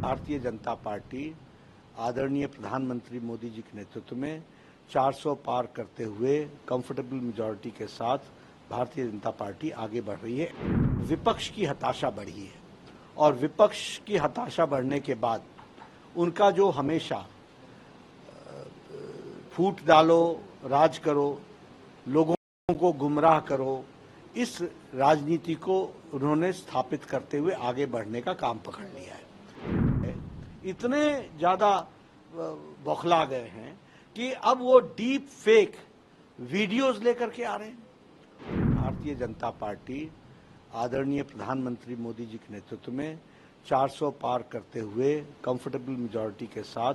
Bharatiya Janata party आदरणीय प्रधानमंत्री मोदी जी के नेतृत्व में 400 पार करते हुए कंफर्टेबल मेजॉरिटी के साथ भारतीय जनता पार्टी आगे बढ़ रही है। विपक्ष की हताशा बढ़ी है और विपक्ष की हताशा बढ़ने के बाद उनका जो हमेशा फूट डालो, राज करो, लोगों को गुमराह करो, इस राजनीति को उन्होंने स्थापित करते हुए आगे बढ़ने का काम पकड़ लिया है। इतने ज्यादा बौखला गए हैं कि अब वो डीप फेक वीडियोस लेकर के आ रहे हैं। भारतीय जनता पार्टी आदरणीय प्रधानमंत्री मोदी जी के नेतृत्व में 400 पार करते हुए कंफर्टेबल मेजॉरिटी के साथ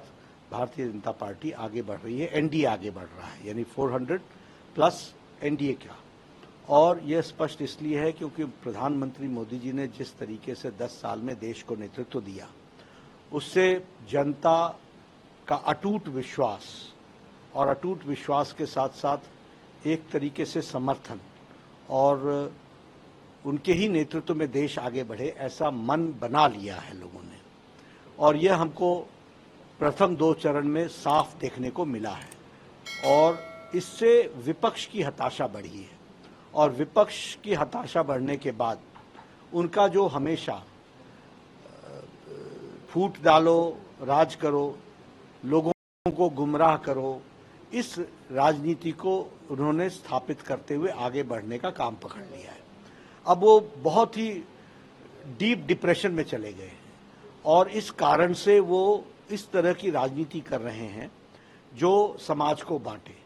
भारतीय जनता पार्टी आगे बढ़ रही है। एनडीए आगे बढ़ रहा है, यानी 400 प्लस एनडीए का। और यह स्पष्ट इसलिए है क्योंकि प्रधानमंत्री मोदी जी ने जिस तरीके से 10 साल में देश को नेतृत्व दिया, उससे जनता का अटूट विश्वास और अटूट विश्वास के साथ साथ एक तरीके से समर्थन और उनके ही नेतृत्व में देश आगे बढ़े, ऐसा मन बना लिया है लोगों ने। और यह हमको प्रथम 2 चरण में साफ देखने को मिला है और इससे विपक्ष की हताशा बढ़ी है। और विपक्ष की हताशा बढ़ने के बाद उनका जो हमेशा फूट डालो, राज करो, लोगों को गुमराह करो, इस राजनीति को उन्होंने स्थापित करते हुए आगे बढ़ने का काम पकड़ लिया है। अब वो बहुत ही डीप डिप्रेशन में चले गए हैं और इस कारण से वो इस तरह की राजनीति कर रहे हैं जो समाज को बांटे।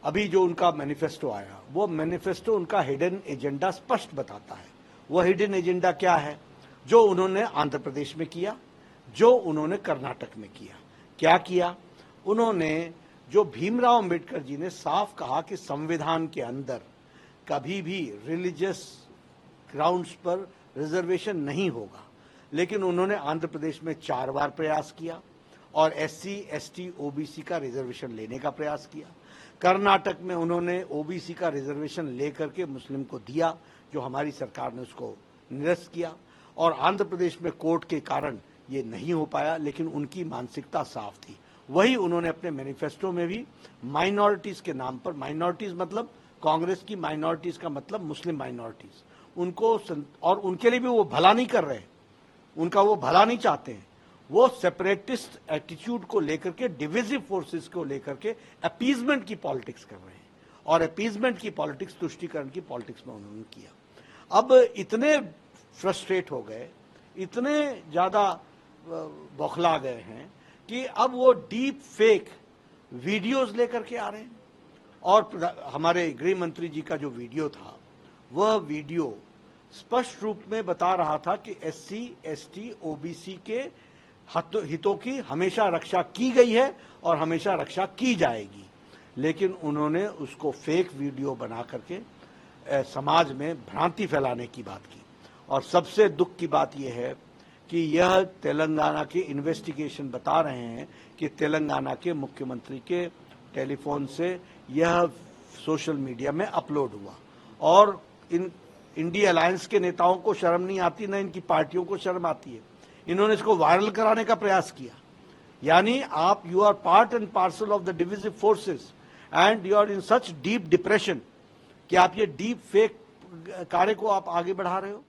अभी जो उनका मैनिफेस्टो आया, वो मैनिफेस्टो उनका हिडन एजेंडा स्पष्ट बताता है। वो हिडन एजेंडा क्या है? जो उन्होंने आंध्र प्रदेश में किया, जो उन्होंने कर्नाटक में किया। क्या किया उन्होंने? जो भीमराव अंबेडकर जी ने साफ कहा कि संविधान के अंदर कभी भी रिलीजियस ग्राउंड्स पर रिजर्वेशन नहीं होगा, लेकिन उन्होंने आंध्र प्रदेश में 4 बार प्रयास किया और एससी, एसटी, ओबीसी का रिजर्वेशन लेने का प्रयास किया। कर्नाटक में उन्होंने ओबीसी का रिजर्वेशन लेकर के मुस्लिम को दिया, जो हमारी सरकार ने उसको निरस्त किया। और आंध्र प्रदेश में कोर्ट के कारण ये नहीं हो पाया, लेकिन उनकी मानसिकता साफ थी। वही उन्होंने अपने मैनिफेस्टो में भी माइनॉरिटीज के नाम पर, माइनॉरिटीज मतलब कांग्रेस की माइनॉरिटीज का मतलब मुस्लिम माइनॉरिटीज, उनको और उनके लिए भी वो भला नहीं कर रहे, उनका वो भला नहीं चाहते हैं। वो सेपरेटिस्ट एटीट्यूड को लेकर के, डिविजिव फोर्सेस को लेकर के अपीजमेंट की पॉलिटिक्स कर रहे हैं और अपीजमेंट की पॉलिटिक्स, तुष्टीकरण की पॉलिटिक्स में उन्होंने किया। अब इतने फ्रस्ट्रेट हो गए, इतने ज्यादा बौखला गए हैं कि अब वो डीप फेक वीडियोस लेकर के आ रहे हैं। और हमारे गृह मंत्री जी का जो वीडियो था, वह वीडियो स्पष्ट रूप में बता रहा था कि एससी, एसटी, ओबीसी के हितों की हमेशा रक्षा की गई है और हमेशा रक्षा की जाएगी। लेकिन उन्होंने उसको फेक वीडियो बना करके समाज में भ्रांति फैलाने की बात की। और सबसे दुख की बात यह है कि यह तेलंगाना के इन्वेस्टिगेशन बता रहे हैं कि तेलंगाना के मुख्यमंत्री के टेलीफोन से यह सोशल मीडिया में अपलोड हुआ। और इन इंडिया अलायंस के नेताओं को शर्म नहीं आती, न इनकी पार्टियों को शर्म आती है। इन्होंने इसको वायरल कराने का प्रयास किया। यानी आप, you are part and parcel of the divisive forces and you are in such deep depression कि आप ये डीप फेक कार्य को आप आगे बढ़ा रहे हो।